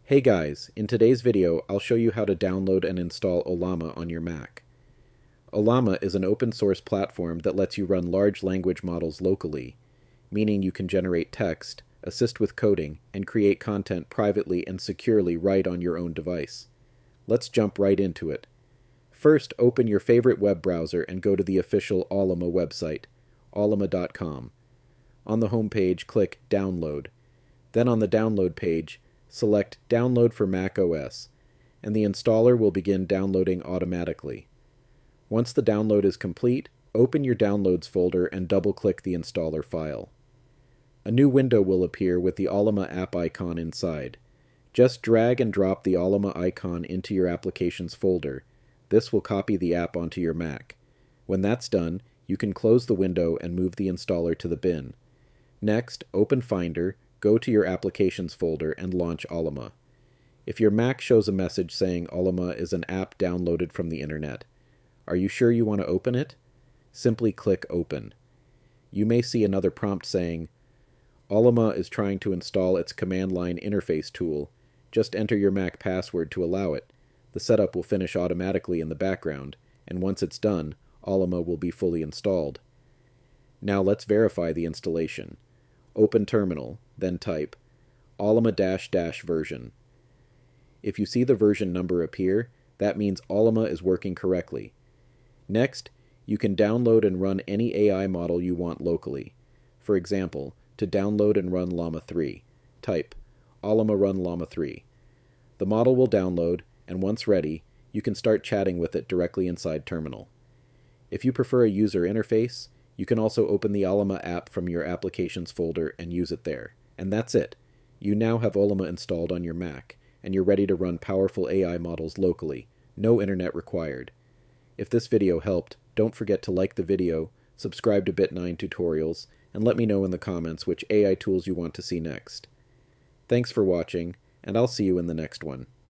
Hey guys, in today's video I'll show you how to download and install Ollama on your Mac. Ollama is an open source platform that lets you run large language models locally, meaning you can generate text, assist with coding, and create content privately and securely right on your own device. Let's jump right into it. First, open your favorite web browser and go to the official Ollama website, ollama.com. On the home page, click Download. Then on the download page, select Download for Mac OS, and the installer will begin downloading automatically. Once the download is complete, open your Downloads folder and double-click the installer file. A new window will appear with the Ollama app icon inside. Just drag and drop the Ollama icon into your Applications folder. This will copy the app onto your Mac. When that's done, you can close the window and move the installer to the bin. Next, open Finder, go to your Applications folder and launch Ollama. If your Mac shows a message saying Ollama is an app downloaded from the internet, are you sure you want to open it? Simply click Open. You may see another prompt saying, Ollama is trying to install its command line interface tool. Just enter your Mac password to allow it. The setup will finish automatically in the background, and once it's done, Ollama will be fully installed. Now let's verify the installation. Open Terminal, then type Ollama version. If you see the version number appear, that means Ollama is working correctly. Next, you can download and run any AI model you want locally. For example, to download and run Llama 3, type Ollama run Llama 3. The model will download, and once ready, you can start chatting with it directly inside Terminal. If you prefer a user interface, you can also open the Ollama app from your Applications folder and use it there. And that's it. You now have Ollama installed on your Mac, and you're ready to run powerful AI models locally. No internet required. If this video helped, don't forget to like the video, subscribe to Bit9 tutorials, and let me know in the comments which AI tools you want to see next. Thanks for watching, and I'll see you in the next one.